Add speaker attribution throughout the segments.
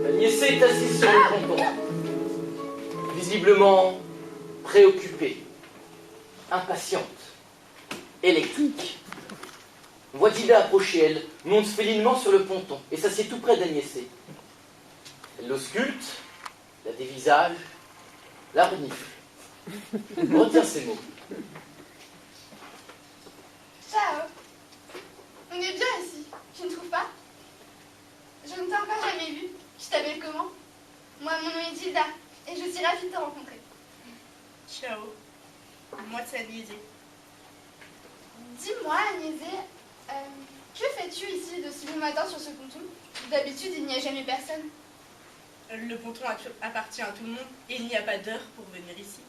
Speaker 1: Agnès est assise sur le ponton, visiblement préoccupée, impatiente, électrique. On voit Gilda approcher, elle monte félinement sur le ponton et s'assied tout près d'Agnès. Elle l'ausculte, la dévisage, la renifle. Retient ces mots.
Speaker 2: Ciao. On est bien ici, tu ne trouves pas? Je ne t'ai encore jamais vu. Tu t'appelles comment? Moi, mon nom est Gilda, et je suis ravie de te rencontrer.
Speaker 3: Ciao. Moi, c'est Agnès.
Speaker 2: Dis-moi, Agnès, que fais-tu ici de si bon matin sur ce ponton? D'habitude, il n'y a jamais personne.
Speaker 3: Le ponton appartient à tout le monde et il n'y a pas d'heure pour venir ici.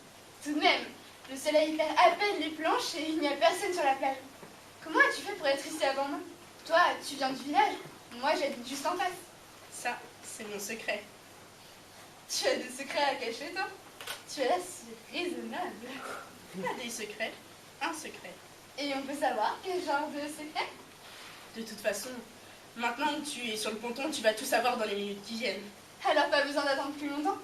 Speaker 2: Tout de même, le soleil éclaire à peine les planches et il n'y a personne sur la plage. Comment as-tu fait pour être ici avant moi? Toi, tu viens du village. Moi, j'habite juste en face.
Speaker 3: Ça, c'est mon secret.
Speaker 2: Tu as des secrets à cacher, toi? Tu es là si raisonnable.
Speaker 3: Il y a des secrets, un secret.
Speaker 2: Et on peut savoir quel genre de secret?
Speaker 3: De toute façon, maintenant que tu es sur le ponton, tu vas tout savoir dans les minutes qui viennent.
Speaker 2: Alors pas besoin d'attendre plus longtemps.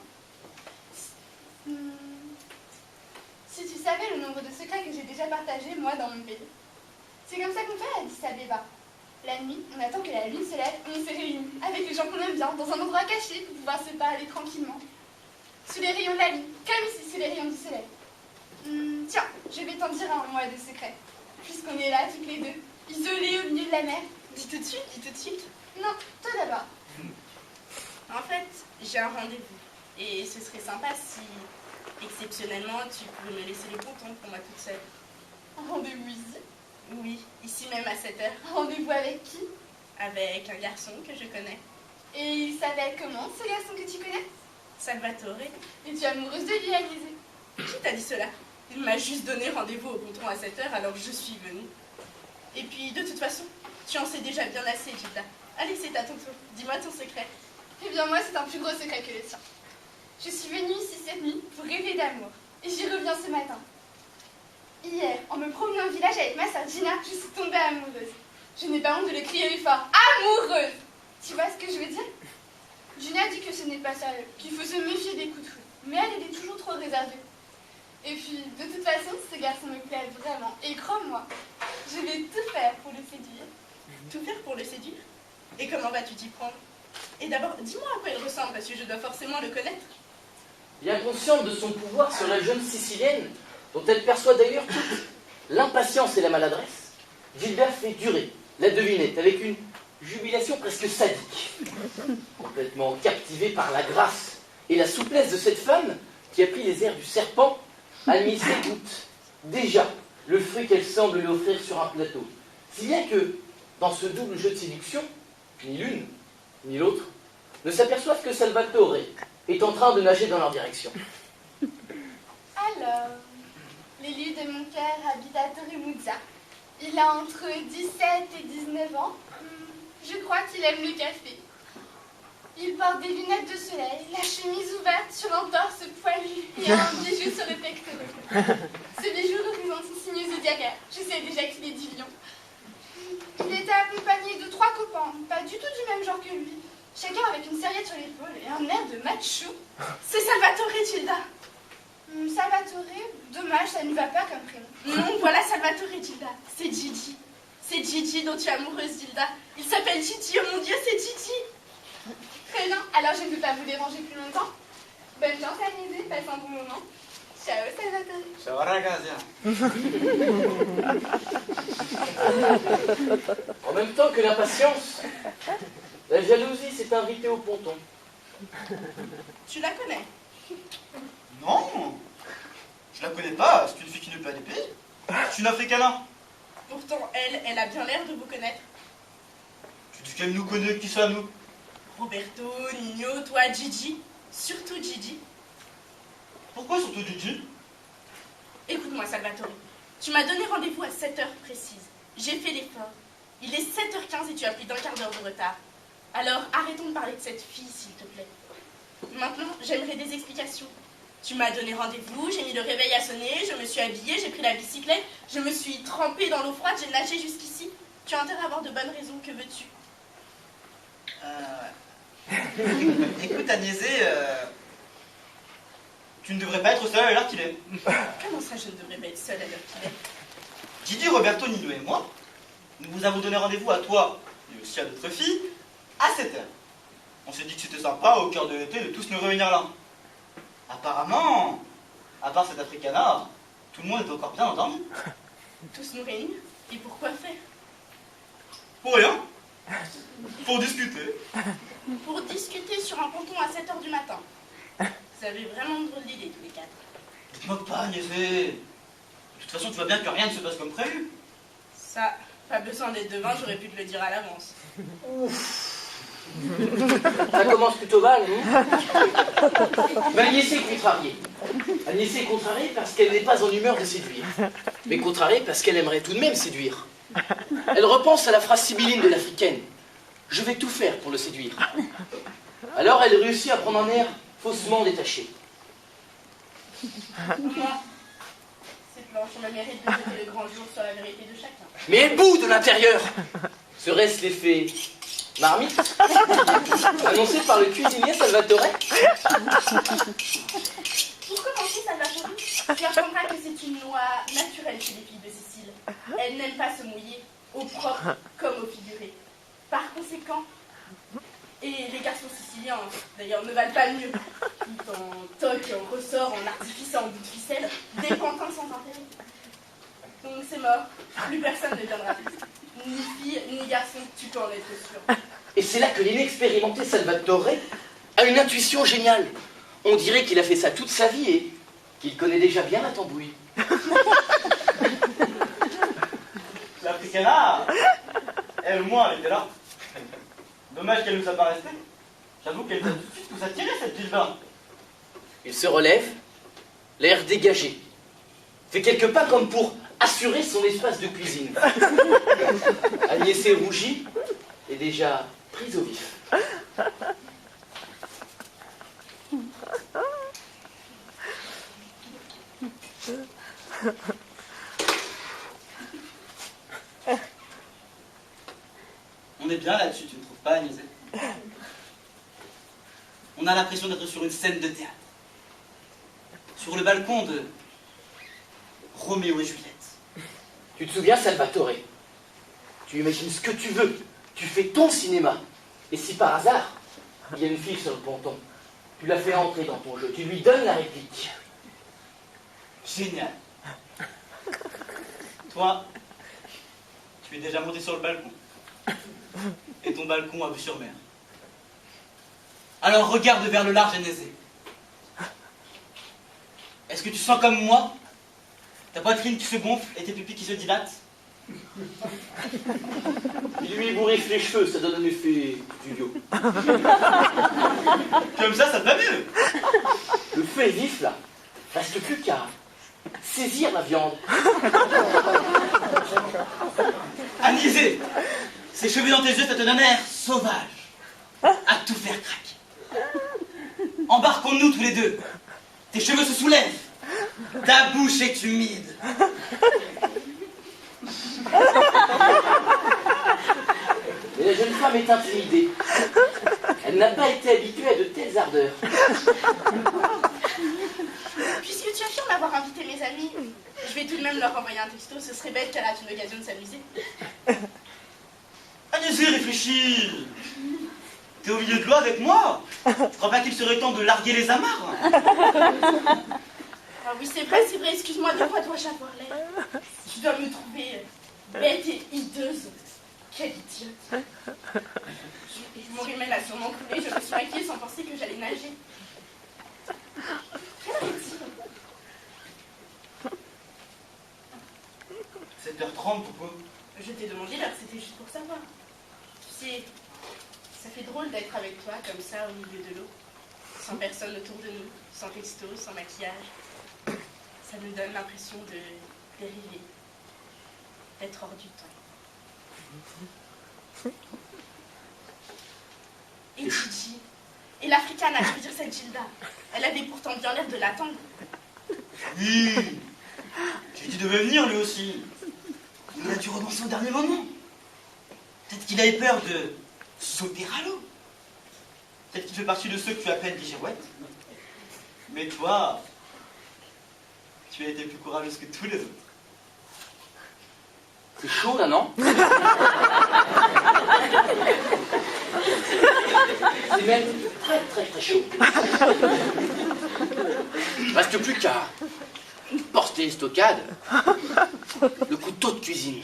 Speaker 2: Si tu savais le nombre de secrets que j'ai déjà partagés, moi, dans mon pays. C'est comme ça qu'on fait à Addis Abeba. La nuit, on attend que la lune se lève et on se réunit avec les gens qu'on aime bien dans un endroit caché pour pouvoir se parler tranquillement. Sous les rayons de la lune, comme ici sous les rayons du soleil. Tiens, je vais t'en dire un, moi, de secret. Puisqu'on est là, toutes les deux, isolées au milieu de la mer.
Speaker 3: Dis tout de suite, dis tout de suite.
Speaker 2: Non, toi d'abord.
Speaker 3: En fait, j'ai un rendez-vous. Et ce serait sympa si, exceptionnellement, tu pouvais me laisser le ponton pour moi toute seule.
Speaker 2: Un rendez-vous ici?
Speaker 3: Oui, ici même à 7h.
Speaker 2: Un rendez-vous avec qui?
Speaker 3: Avec un garçon que je connais.
Speaker 2: Et il s'appelle comment, ce garçon que tu connais?
Speaker 3: Salvatore.
Speaker 2: Et tu es amoureuse de lui, Agnès?
Speaker 3: Qui t'a dit cela? Il m'a juste donné rendez-vous au ponton à 7h, alors je suis venue. Et puis, de toute façon, tu en sais déjà bien assez, Gilda. Allez, c'est à ton tour. Dis-moi ton secret.
Speaker 2: Eh bien, moi, c'est un plus gros secret que le tien. Je suis venue ici cette nuit pour rêver d'amour. Et j'y reviens ce matin. Hier, en me promenant au village avec ma sœur Gina, je suis tombée amoureuse. Je n'ai pas honte de le crier fort. Amoureuse! Tu vois ce que je veux dire? Gina dit que ce n'est pas sérieux, qu'il faut se méfier des coups de foudre. Mais elle est toujours trop réservée. Et puis, de toute façon, ce garçon me plaît vraiment. Et crois-moi, je vais tout faire pour le séduire.
Speaker 3: Tout faire pour le séduire? Et comment vas-tu t'y prendre? Et d'abord, dis-moi à quoi il ressemble, parce que je dois forcément le connaître.
Speaker 1: Bien consciente de son pouvoir sur la jeune Sicilienne, dont elle perçoit d'ailleurs toute l'impatience et la maladresse, Gilda fait durer la devinette avec une jubilation presque sadique. Complètement captivée par la grâce et la souplesse de cette femme qui a pris les airs du serpent, Agnès goûte déjà le fruit qu'elle semble lui offrir sur un plateau. Si bien que, dans ce double jeu de séduction, ni l'une, ni l'autre ne s'aperçoivent que Salvatore est en train de nager dans leur direction.
Speaker 2: Alors, l'élu de mon cœur habite à Torremuzza. Il a entre 17 et 19 ans. Je crois qu'il aime le café. Il porte des lunettes de soleil, la chemise ouverte sur un torse poilu et un bijou sur le pectoral. Ce bijou représente son signe zodiacal. Je sais déjà qu'il est du lion. Il était accompagné de 3 copains, pas du tout du même genre que lui. Chacun avec une serviette sur l'épaule et un air de macho.
Speaker 3: C'est Salvatore, Gilda.
Speaker 2: Salvatore, dommage, ça ne va pas comme prénom.
Speaker 3: Non, voilà Salvatore, Gilda. C'est Gigi. C'est Gigi dont tu es amoureuse, Gilda. Il s'appelle Gigi, oh mon Dieu, c'est Gigi.
Speaker 2: Très bien, alors je ne peux pas vous déranger plus longtemps. Bonne chance, Agnès, passe un bon moment. Ciao, Salvatore.
Speaker 4: Ciao ragazzi.
Speaker 1: En même temps que l'impatience, la jalousie s'est invitée au ponton.
Speaker 3: Tu la connais?
Speaker 4: Non, je la connais pas, c'est une fille qui ne peut pas des pays. C'est une africaine.
Speaker 3: Pourtant, elle a bien l'air de vous connaître.
Speaker 4: Tu dis qu'elle nous connaît, qui ça nous?
Speaker 3: Roberto, Nino, toi, Gigi. Surtout Gigi.
Speaker 4: Pourquoi surtout Gigi?
Speaker 3: écoute-moi, Salvatore. Tu m'as donné rendez-vous à 7 heures précises. J'ai fait l'effort. Il est 7h15 et tu as plus d'un quart d'heure de retard. Alors, arrêtons de parler de cette fille, s'il te plaît. Maintenant, j'aimerais des explications. Tu m'as donné rendez-vous, j'ai mis le réveil à sonner, je me suis habillée, j'ai pris la bicyclette, je me suis trempée dans l'eau froide, j'ai nagé jusqu'ici. Tu as intérêt à avoir de bonnes raisons, que veux-tu?
Speaker 4: Écoute, Agnese, tu ne devrais pas être seule à l'heure qu'il est.
Speaker 3: Comment ça, je ne devrais pas être seule à l'heure qu'il est?
Speaker 4: Gigi, Roberto, Nino et moi, nous vous avons donné rendez-vous à toi et aussi à d'autres filles à 7 heures. On s'est dit que c'était sympa au cœur de l'été de tous nous réunir là. Apparemment, à part cet africanard, tout le monde est encore bien endormi.
Speaker 3: Tous nous réunir? Et pourquoi faire?
Speaker 4: Pour rien. Pour discuter.
Speaker 3: Pour discuter sur un ponton à 7 heures du matin. Vous avez vraiment une drôle d'idée, tous les quatre.
Speaker 4: Ne te moque pas, Agnese. De toute façon, tu vois bien que rien ne se passe comme prévu.
Speaker 3: Ça, pas besoin d'être devin, j'aurais pu te le dire à l'avance.
Speaker 1: Ça commence plutôt mal, non? Mais Agnès est contrariée. Agnès est contrariée parce qu'elle n'est pas en humeur de séduire. Mais contrariée parce qu'elle aimerait tout de même séduire. Elle repense à la phrase sibylline de l'africaine. Je vais tout faire pour le séduire. Alors elle réussit à prendre un air faussement détaché.
Speaker 3: Moi, cette planche me mérite de jeter le grand jour sur la vérité de chacun.
Speaker 1: Mais elle bout de l'intérieur. Serait-ce l'effet marmite annoncé par le cuisinier Salvatore?
Speaker 3: Pour commencer, Salvatore, tu apprendras que c'est une loi naturelle chez les filles de Sicile. Elles n'aiment pas se mouiller, au propre comme au figuré. Par conséquent, et les garçons siciliens, d'ailleurs, ne valent pas mieux. Tout en toque, en ressort, en artifice et en bout de ficelle, des pantins sans intérêt. Donc c'est mort, plus personne ne viendra. Ni fille, ni garçon, tu peux en être sûr.
Speaker 1: Et c'est là que l'inexpérimenté Salvatore a une intuition géniale. On dirait qu'il a fait ça toute sa vie et qu'il connaît déjà bien la tambouille.
Speaker 4: L'africana, elle au moins, elle était là. Dommage qu'elle ne soit pas restée. J'avoue qu'elle nous a tout de suite tous attirés, cette ville-là.
Speaker 1: Il se relève, l'air dégagé, fait quelques pas comme pour assurer son espace de cuisine. Agnès rougit et déjà prise au vif.
Speaker 4: On est bien là-dessus, tu ne trouves pas, Agnès? On a l'impression d'être sur une scène de théâtre. Sur le balcon de Roméo et Juliette.
Speaker 1: Tu te souviens, Salvatore? Tu imagines ce que tu veux. Tu fais ton cinéma. Et si par hasard, il y a une fille sur le ponton, tu la fais entrer dans ton jeu. Tu lui donnes la réplique.
Speaker 4: Génial. Toi, tu es déjà monté sur le balcon. Et ton balcon a vue sur mer. Alors regarde vers le large, Agnès. Est-ce que tu sens comme moi ta poitrine qui se gonfle et tes pupilles qui se dilatent?
Speaker 1: Il lui bourrife les cheveux, ça donne un effet studio.
Speaker 4: Comme ça te va mieux.
Speaker 1: Le feu est vif, là. Reste plus qu'à saisir la viande.
Speaker 4: Agnès, ces cheveux dans tes yeux, ça te donne un air sauvage. À tout faire craquer. Embarquons-nous tous les deux. Tes cheveux se soulèvent. Ta bouche est humide.
Speaker 1: Mais la jeune femme est intimidée. Elle n'a pas été habituée à de telles ardeurs.
Speaker 3: Puisque tu affirmes avoir invité mes amis, je vais tout de même leur envoyer un texto, ce serait bête qu'elle rate une occasion de s'amuser.
Speaker 4: Agnès, réfléchis. T'es au milieu de l'eau avec moi. Tu crois pas qu'il serait temps de larguer les amarres?
Speaker 3: Ah oui, c'est vrai, excuse-moi, de quoi dois-je avoir l'air? Tu dois me trouver bête et hideuse. Quelle idiote. Je m'aurais là sûrement coulé, je me suis maquillée sans penser que j'allais nager. Quelle heure est-il?
Speaker 4: 7h30, pourquoi?
Speaker 3: Je t'ai demandé l'heure, c'était juste pour savoir. Tu sais, ça fait drôle d'être avec toi comme ça au milieu de l'eau, sans personne autour de nous, sans texto, sans maquillage. Ça me donne l'impression de dériver, d'être hors du temps. Et Gigi, et l'Africana, je veux dire cette Gilda, elle avait pourtant bien l'air de l'attendre.
Speaker 4: Oui, Gigi devait venir lui aussi. Il a dû renoncer au dernier moment. Peut-être qu'il avait peur de sauter à l'eau. Peut-être qu'il fait partie de ceux que tu appelles des girouettes. Mais toi, tu as été plus courageuse que tous les autres.
Speaker 1: C'est chaud là, non? C'est même très très très chaud. Il ne reste plus qu'à porter les stockades, le couteau de cuisine.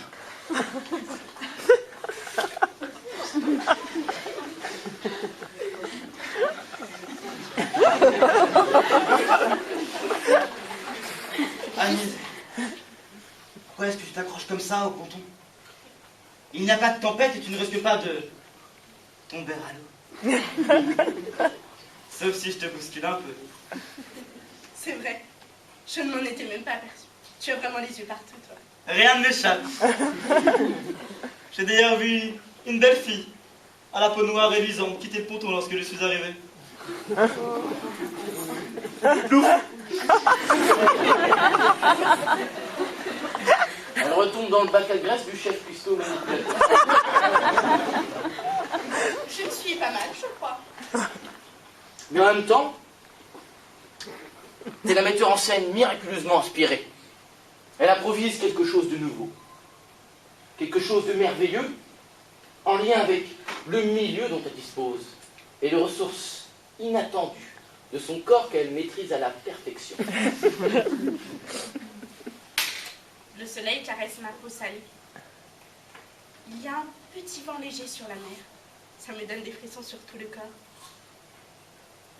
Speaker 4: Anise, pourquoi est-ce que tu t'accroches comme ça au ponton? Il n'y a pas de tempête et tu ne risques pas de tomber à l'eau. Sauf si je te bouscule un peu.
Speaker 3: C'est vrai, je ne m'en étais même pas aperçue. Tu as vraiment les yeux partout, toi.
Speaker 4: Rien ne m'échappe. J'ai d'ailleurs vu une belle fille, à la peau noire et luisante, quitter le ponton lorsque je suis arrivé. Plouf!
Speaker 1: Elle retombe dans le bac à graisse du chef cuistot manipulateur.
Speaker 3: Je me suis pas mal, je crois.
Speaker 1: Mais en même temps, c'est la metteur en scène miraculeusement inspirée. Elle improvise quelque chose de nouveau, quelque chose de merveilleux, en lien avec le milieu dont elle dispose et les ressources inattendues de son corps qu'elle maîtrise à la perfection.
Speaker 3: Le soleil caresse ma peau salée. Il y a un petit vent léger sur la mer. Ça me donne des frissons sur tout le corps.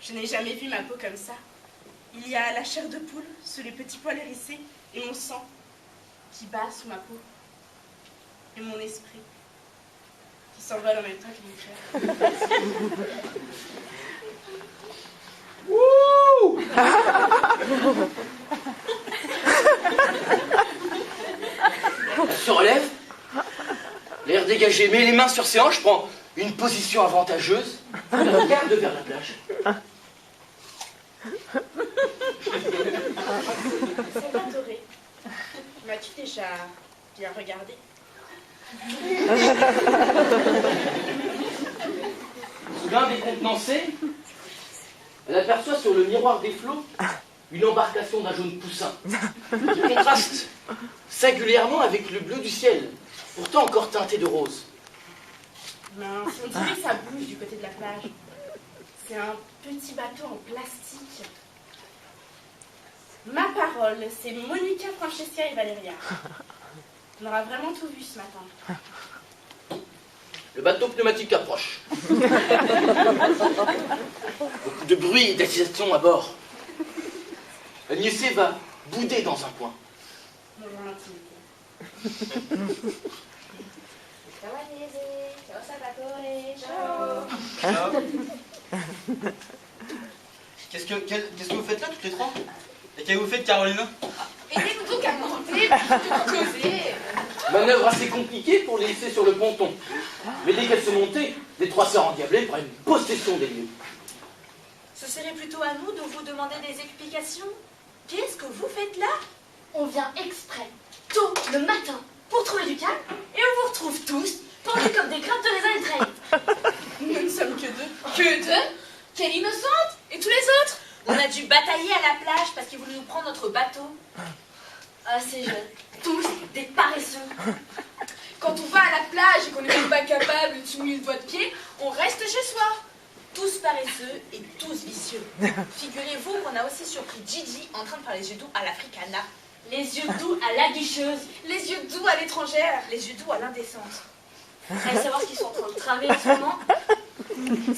Speaker 3: Je n'ai jamais vu ma peau comme ça. Il y a la chair de poule sous les petits poils hérissés et mon sang qui bat sous ma peau. Et mon esprit qui s'envole en même temps que mon cœur.
Speaker 1: Wouh! Elle se relève, l'air dégagé, met les mains sur ses hanches, prend une position avantageuse, elle regarde vers la plage.
Speaker 3: C'est adoré. M'as-tu déjà bien regardé?
Speaker 1: Soudain décontenancée, elle aperçoit sur le miroir des flots une embarcation d'un jaune poussin qui contraste singulièrement avec le bleu du ciel, pourtant encore teinté de rose.
Speaker 3: Mince, on dirait que ça bouge du côté de la plage. C'est un petit bateau en plastique. Ma parole, c'est Monica, Francesca et Valeria. On aura vraiment tout vu ce matin.
Speaker 1: Le bateau pneumatique approche. Beaucoup de bruit et d'agitation à bord. Agnès va bouder dans un coin.
Speaker 3: Moment d'intimité. Ciao Agnese, ciao Salvatore, ciao.
Speaker 4: Qu'est-ce que vous faites là, toutes les trois? Et qu'avez-vous fait de Carolina?
Speaker 2: Aidez-nous donc à monter, plutôt que causer.
Speaker 1: Manœuvre assez compliquée pour les laisser sur le ponton. Mais dès qu'elles sont montées, les trois sœurs endiablées prennent possession des lieux.
Speaker 5: Ce serait plutôt à nous de vous demander des explications. Qu'est-ce que vous faites là?
Speaker 2: On vient exprès, tôt le matin, pour trouver du calme, et on vous retrouve tous pendus comme des grappes de raisin et traîne.
Speaker 3: Nous ne sommes que deux.
Speaker 2: Que deux? Quelle innocente! Et tous les autres?
Speaker 5: On a dû batailler à la plage parce qu'ils voulaient nous prendre notre bateau.
Speaker 2: Ah, ces jeunes, tous des paresseux.
Speaker 6: Quand on va à la plage et qu'on n'est même pas capable de soulever le doigt de pied, on reste chez soi.
Speaker 5: Tous paresseux et tous vicieux. Figurez-vous qu'on a aussi surpris Gigi en train de faire les yeux doux à l'Africana.
Speaker 2: Les yeux doux à la guicheuse.
Speaker 6: Les yeux doux à l'étrangère.
Speaker 5: Les yeux doux à l'indécence.
Speaker 2: Allez savoir ce qu'ils sont en train de tramer en ce moment.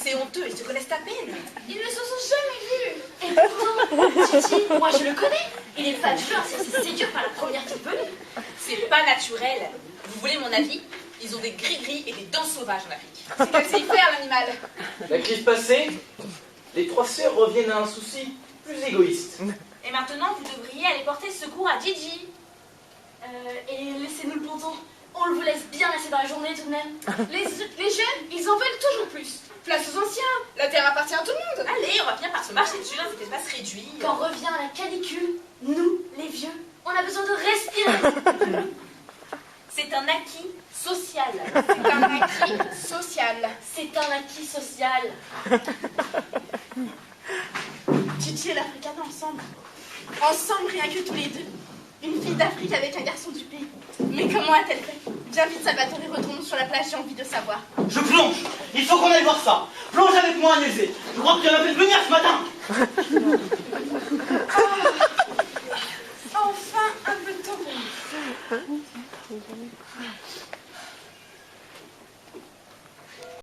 Speaker 5: C'est honteux, ils se connaissent à peine.
Speaker 2: Ils ne se sont jamais vus. Et pourtant, Titi, moi je le connais. Il est fabuleux, c'est se séduire par la première qui est venue.
Speaker 5: C'est pas naturel. Vous voulez mon avis? Ils ont des gris-gris et des dents sauvages en Afrique.
Speaker 6: C'est qu'elle sait y faire, l'animal.
Speaker 1: La crise passée, les trois sœurs reviennent à un souci plus égoïste.
Speaker 5: Et maintenant, vous devriez aller porter secours à Gigi.
Speaker 7: Et laissez-nous le ponton. On vous laisse bien assez dans la journée tout de même.
Speaker 6: Les jeunes, ils en veulent toujours plus. Place aux anciens. La terre appartient à tout le monde.
Speaker 5: Allez, on va finir par se marcher dessus dans cet espace réduit.
Speaker 7: Quand revient la canicule, nous, les vieux, on a besoin de respirer.
Speaker 5: C'est un acquis social.
Speaker 3: C'est un acquis social.
Speaker 7: C'est un acquis social.
Speaker 3: Gigi et l'Africaine ensemble. Ensemble, rien que tous les deux. Une fille d'Afrique avec un garçon du pays. Mais comment a-t-elle fait? Bien vite, Salvatore, retournons sur la plage, j'ai envie de savoir.
Speaker 4: Je plonge. Il faut qu'on aille voir ça. Plonge avec moi, Agnese. Je crois que tu m'as fait venir ce matin.